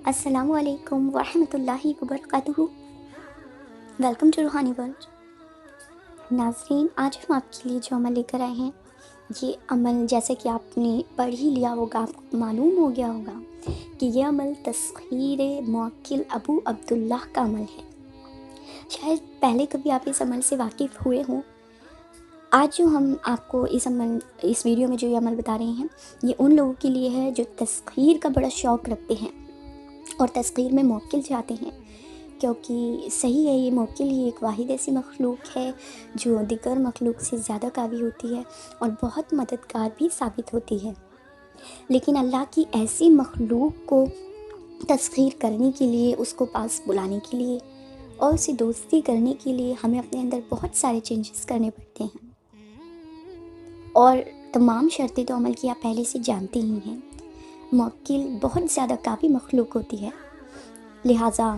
السلام علیکم ورحمۃ اللہ وبرکاتہ۔ ویلکم ٹو روحانی ورلڈ۔ ناظرین، آج ہم آپ کے لیے جو عمل لے کر آئے ہیں، یہ عمل جیسے کہ آپ نے پڑھ ہی لیا ہوگا، آپ کو معلوم ہو گیا ہوگا کہ یہ عمل تسخیر موکل ابو عبداللہ کا عمل ہے۔ شاید پہلے کبھی آپ اس عمل سے واقف ہوئے ہوں۔ آج جو ہم آپ کو اس ویڈیو میں جو یہ عمل بتا رہے ہیں، یہ ان لوگوں کے لیے ہے جو تسخیر کا بڑا شوق رکھتے ہیں اور تسخیر میں موکل چاہتے ہیں، کیونکہ صحیح ہے، یہ موکل ہی ایک واحد ایسی مخلوق ہے جو دیگر مخلوق سے زیادہ قوی ہوتی ہے اور بہت مددگار بھی ثابت ہوتی ہے۔ لیکن اللہ کی ایسی مخلوق کو تسخیر کرنے کے لیے، اس کو پاس بلانے کے لیے اور اسے دوستی کرنے کے لیے ہمیں اپنے اندر بہت سارے چینجز کرنے پڑتے ہیں، اور تمام شرطیں تو عمل کی آپ پہلے سے جانتے ہی ہیں۔ موکل بہت زیادہ قوی مخلوق ہوتی ہے، لہٰذا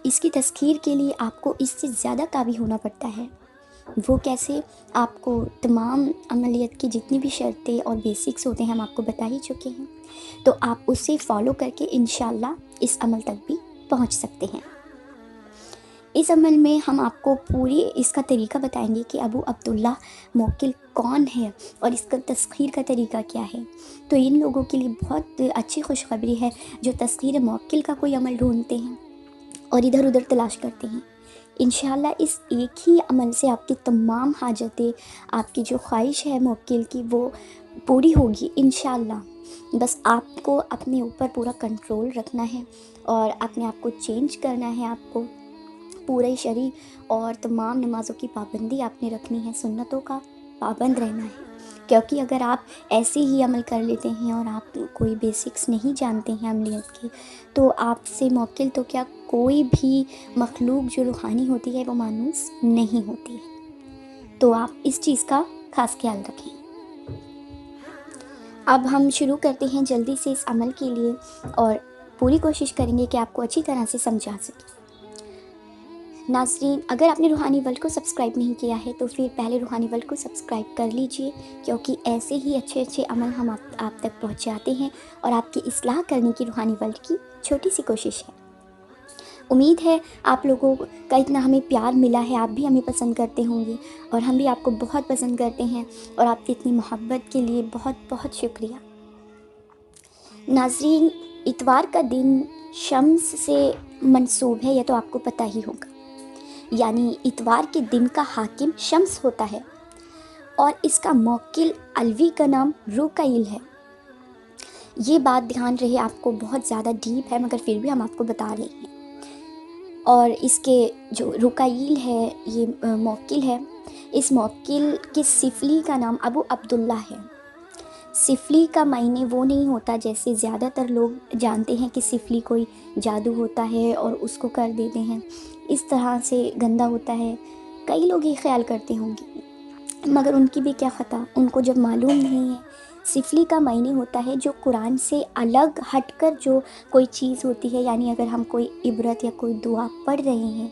اس کی تسخیر کے لیے آپ کو اس سے زیادہ قوی ہونا پڑتا ہے۔ وہ کیسے؟ آپ کو تمام عملیت کی جتنی بھی شرطیں اور بیسکس ہوتے ہیں ہم آپ کو بتا ہی چکے ہیں، تو آپ اسے فالو کر کے انشاءاللہ اس عمل تک بھی پہنچ سکتے ہیں۔ اس عمل میں ہم آپ کو پوری اس کا طریقہ بتائیں گے کہ ابو عبداللہ موکل کون ہے اور اس کا تسخیر کا طریقہ کیا ہے۔ تو ان لوگوں کے لیے بہت اچھی خوشخبری ہے جو تسخیر موکل کا کوئی عمل ڈھونڈتے ہیں اور ادھر ادھر تلاش کرتے ہیں۔ انشاءاللہ اس ایک ہی عمل سے آپ کی تمام حاجتیں، آپ کی جو خواہش ہے موکل کی، وہ پوری ہوگی انشاءاللہ۔ بس آپ کو اپنے اوپر پورا کنٹرول رکھنا ہے اور اپنے آپ کو چینج کرنا ہے، آپ کو پورے شرع اور تمام نمازوں کی پابندی آپ نے رکھنی ہے، سنتوں کا پابند رہنا ہے، کیونکہ اگر آپ ایسے ہی عمل کر لیتے ہیں اور آپ کوئی بیسکس نہیں جانتے ہیں عملیت کی، تو آپ سے موکل تو کیا کوئی بھی مخلوق جو روحانی ہوتی ہے وہ مانوس نہیں ہوتی ہے۔ تو آپ اس چیز کا خاص خیال رکھیں۔ اب ہم شروع کرتے ہیں جلدی سے اس عمل کے لیے، اور پوری کوشش کریں گے کہ آپ کو اچھی طرح سے سمجھا سکیں۔ ناظرین، اگر آپ نے روحانی ورلڈ کو سبسکرائب نہیں کیا ہے تو پھر پہلے روحانی ورلڈ کو سبسکرائب کر لیجئے، کیونکہ ایسے ہی اچھے اچھے عمل ہم آپ تک پہنچاتے ہیں اور آپ کی اصلاح کرنے کی روحانی ورلڈ کی چھوٹی سی کوشش ہے۔ امید ہے آپ لوگوں کا اتنا ہمیں پیار ملا ہے، آپ بھی ہمیں پسند کرتے ہوں گے اور ہم بھی آپ کو بہت پسند کرتے ہیں، اور آپ کی اتنی محبت کے لیے بہت بہت شکریہ۔ ناظرین، اتوار کا دن شمس سے منسوب ہے، یہ تو آپ کو پتہ ہی ہوگا، یعنی اتوار کے دن کا حاکم شمس ہوتا ہے، اور اس کا موکل الوی کا نام روکائل ہے۔ یہ بات دھیان رہے، آپ کو بہت زیادہ ڈیپ ہے مگر پھر بھی ہم آپ کو بتا رہے ہیں۔ اور اس کے جو روکائل ہے، یہ موکل ہے، اس موکل کے سفلی کا نام ابو عبداللہ ہے۔ سفلی کا معنی وہ نہیں ہوتا جیسے زیادہ تر لوگ جانتے ہیں کہ سفلی کوئی جادو ہوتا ہے اور اس کو کر دیتے ہیں، اس طرح سے گندا ہوتا ہے، کئی لوگ یہ خیال کرتے ہوں گے، مگر ان کی بھی کیا خطا، ان کو جب معلوم نہیں ہے۔ سفلی کا معنی ہوتا ہے جو قرآن سے الگ ہٹ کر جو کوئی چیز ہوتی ہے، یعنی اگر ہم کوئی عبرت یا کوئی دعا پڑھ رہے ہیں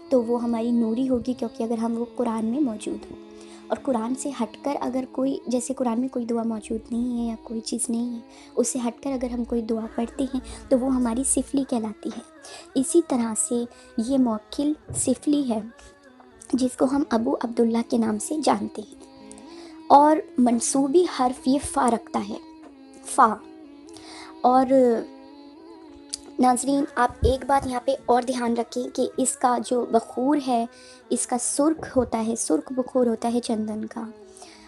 تو وہ ہماری نوری ہوگی، کیونکہ اگر ہم وہ قرآن میں موجود ہو، اور قرآن سے ہٹ کر اگر کوئی، جیسے قرآن میں کوئی دعا موجود نہیں ہے یا کوئی چیز نہیں ہے، اس سے ہٹ کر اگر ہم کوئی دعا پڑھتے ہیں تو وہ ہماری سفلی کہلاتی ہے۔ اسی طرح سے یہ موکل سفلی ہے جس کو ہم ابو عبداللہ کے نام سے جانتے ہیں، اور منصوبی حرف یہ فا رکھتا ہے، فا۔ اور ناظرین، آپ ایک بات یہاں پہ اور دھیان رکھیں کہ اس کا جو بخور ہے، اس کا سرخ ہوتا ہے، سرخ بخور ہوتا ہے چندن کا،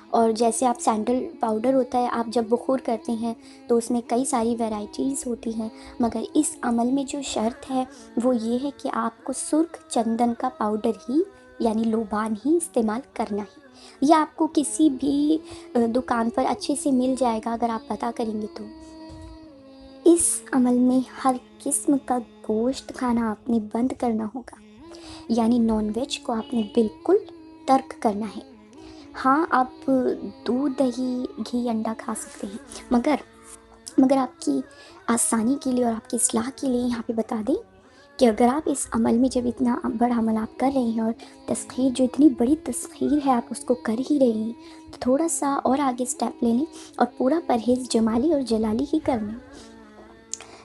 اور جیسے آپ سینڈل پاؤڈر ہوتا ہے، آپ جب بخور کرتے ہیں تو اس میں کئی ساری ویرائٹیز ہوتی ہیں، مگر اس عمل میں جو شرط ہے وہ یہ ہے کہ آپ کو سرخ چندن کا پاؤڈر ہی، یعنی لوبان ہی استعمال کرنا ہے۔ یہ آپ کو کسی بھی دکان پر اچھے سے مل جائے گا اگر آپ پتہ کریں گے تو۔ اس عمل میں ہر قسم کا گوشت کھانا آپ نے بند کرنا ہوگا، یعنی نان ویج کو آپ نے بالکل ترک کرنا ہے۔ ہاں، آپ دودھ، دہی، گھی، انڈا کھا سکتے ہیں، مگر آپ کی آسانی کے لیے اور آپ کی اصلاح کے لیے یہاں پہ بتا دیں کہ اگر آپ اس عمل میں، جب اتنا بڑا عمل آپ کر رہے ہیں اور تسخیر جو اتنی بڑی تسخیر ہے آپ اس کو کر ہی رہے ہیں، تو تھوڑا سا اور آگے سٹیپ لے لیں اور پورا پرہیز جمالی اور جلالی ہی کر لیں۔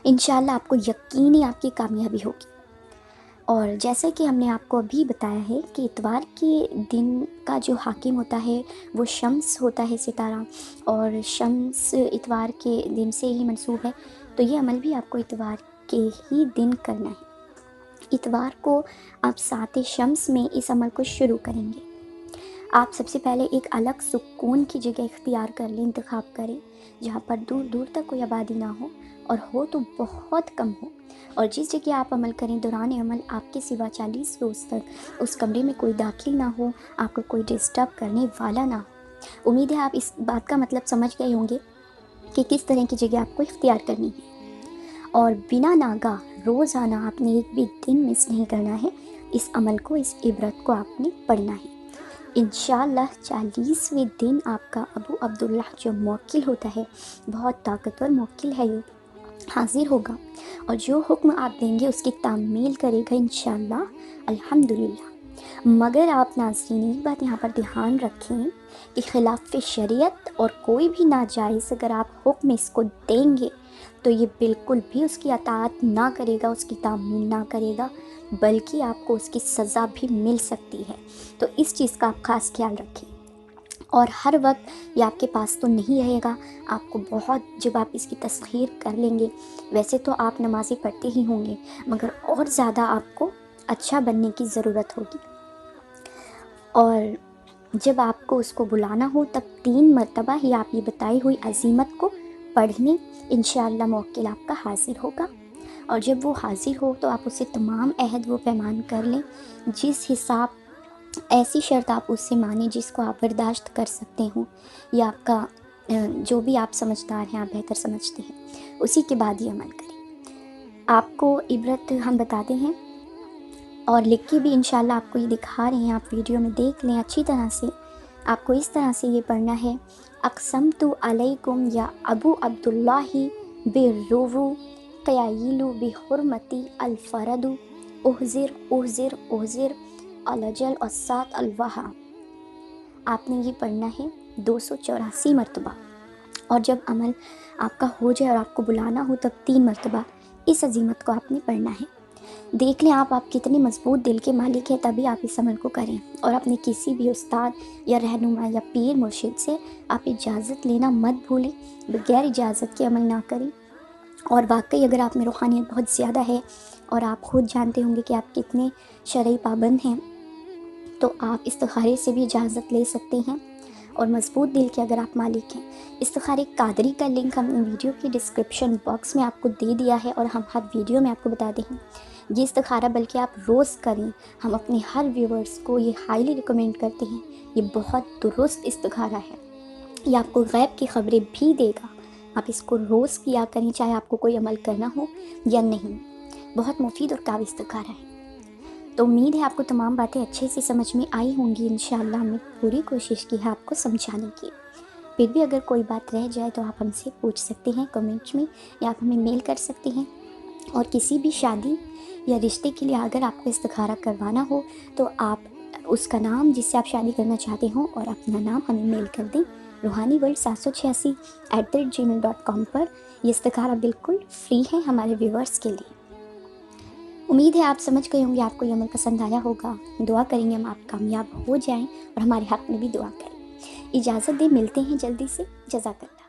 انشاءاللہ آپ کو یقینی آپ کی کامیابی ہوگی۔ اور جیسا کہ ہم نے آپ کو ابھی بتایا ہے کہ اتوار کے دن کا جو حاکم ہوتا ہے وہ شمس ہوتا ہے، ستارہ، اور شمس اتوار کے دن سے ہی منسوب ہے، تو یہ عمل بھی آپ کو اتوار کے ہی دن کرنا ہے۔ اتوار کو آپ سات شمس میں اس عمل کو شروع کریں گے۔ آپ سب سے پہلے ایک الگ سکون کی جگہ اختیار کر لیں، انتخاب کریں، جہاں پر دور دور تک کوئی آبادی نہ ہو، اور ہو تو بہت کم ہو، اور جس جگہ آپ عمل کریں دوران عمل آپ کے سوا 40 روز تک اس کمرے میں کوئی داخل نہ ہو، آپ کو کوئی ڈسٹرب کرنے والا نہ ہو۔ امید ہے آپ اس بات کا مطلب سمجھ گئے ہوں گے کہ کس طرح کی جگہ آپ کو اختیار کرنی ہے، اور بنا ناگاہ روزانہ آپ نے ایک بھی دن مس نہیں کرنا ہے۔ اس عمل کو، اس عبرت کو آپ نے پڑھنا ہے۔ انشاءاللہ 40ویں دن آپ کا ابو عبداللہ جو موکل ہوتا ہے، بہت طاقتور موکل ہے، یہ حاضر ہوگا، اور جو حکم آپ دیں گے اس کی تعمیل کرے گا انشاءاللہ، الحمدللہ۔ مگر آپ ناظرین ایک بات یہاں پر دھیان رکھیں کہ خلاف شریعت اور کوئی بھی ناجائز اگر آپ حکم اس کو دیں گے تو یہ بالکل بھی اس کی اطاعت نہ کرے گا، اس کی تعمیل نہ کرے گا، بلکہ آپ کو اس کی سزا بھی مل سکتی ہے۔ تو اس چیز کا آپ خاص خیال رکھیں، اور ہر وقت یہ آپ کے پاس تو نہیں رہے گا، آپ کو بہت، جب آپ اس کی تسخیر کر لیں گے، ویسے تو آپ نمازیں پڑھتے ہی ہوں گے، مگر اور زیادہ آپ کو اچھا بننے کی ضرورت ہوگی، اور جب آپ کو اس کو بلانا ہو تب 3 مرتبہ ہی آپ یہ بتائی ہوئی عزیمت کو پڑھنے، انشاءاللہ موکل آپ کا حاضر ہوگا، اور جب وہ حاضر ہو تو آپ اسے تمام عہد و پیمان کر لیں، جس حساب ایسی شرط آپ اس سے مانیں جس کو آپ برداشت کر سکتے ہوں، یا آپ کا جو بھی آپ سمجھدار ہیں، آپ بہتر سمجھتے ہیں، اسی کے بعد یہ عمل کریں۔ آپ کو عبرت ہم بتاتے ہیں اور لکھ کے بھی انشاءاللہ آپ کو یہ دکھا رہے ہیں، آپ ویڈیو میں دیکھ لیں اچھی طرح سے۔ آپ کو اس طرح سے یہ پڑھنا ہے: اقسمت علیکم یا ابو عبداللہ بالرو قیائل بحرمتی الفرد احذر احذر احذر الجل السات الوہا۔ آپ نے یہ پڑھنا ہے 284 مرتبہ، اور جب عمل آپ کا ہو جائے اور آپ کو بلانا ہو تب 3 مرتبہ اس عزیمت کو آپ نے پڑھنا ہے۔ دیکھ لیں آپ کتنے مضبوط دل کے مالک ہیں، تبھی آپ اس عمل کو کریں، اور اپنے کسی بھی استاد یا رہنما یا پیر مرشد سے آپ اجازت لینا مت بھولیں، بغیر اجازت کے عمل نہ کریں۔ اور واقعی اگر آپ میں روحانیت بہت زیادہ ہے اور آپ خود جانتے ہوں گے کہ آپ کتنے شرعی پابند ہیں، تو آپ استخارے سے بھی اجازت لے سکتے ہیں، اور مضبوط دل کے اگر آپ مالک ہیں۔ استخارے قادری کا لنک ہم نے ویڈیو کی ڈسکرپشن باکس میں آپ کو دے دیا ہے، اور ہم ہر ویڈیو میں آپ کو بتاتے ہیں یہ استخارہ، بلکہ آپ روز کریں۔ ہم اپنے ہر ویورز کو یہ ہائیلی ریکمینڈ کرتے ہیں، یہ بہت درست استخارہ ہے، یہ آپ کو غیب کی خبریں بھی دے گا۔ آپ اس کو روز کیا کریں، چاہے آپ کو کوئی عمل کرنا ہو یا نہیں، بہت مفید اور قوی استخارہ ہے۔ تو امید ہے آپ کو تمام باتیں اچھے سے سمجھ میں آئی ہوں گی، انشاءاللہ ہم نے پوری کوشش کی ہے آپ کو سمجھانے کی۔ پھر بھی اگر کوئی بات رہ جائے تو آپ ہم سے پوچھ سکتے ہیں کمنٹ میں، یا آپ ہمیں میل کر سکتے ہیں، اور کسی بھی شادی یا رشتے کے لیے اگر آپ کو استخارہ کروانا ہو تو آپ اس کا نام جس سے آپ شادی کرنا چاہتے ہوں اور اپنا نام ہمیں میل کر دیں روحانی ورلڈ 786@gmail.com پر۔ یہ استخارہ بالکل فری ہے ہمارے ویورز کے لیے۔ امید ہے آپ سمجھ گئے ہوں گے، آپ کو یہ عمل پسند آیا ہوگا۔ دعا کریں گے ہم آپ کامیاب ہو جائیں، اور ہمارے حق میں بھی دعا کریں۔ اجازت دیں، ملتے ہیں جلدی سے، جزاک اللہ۔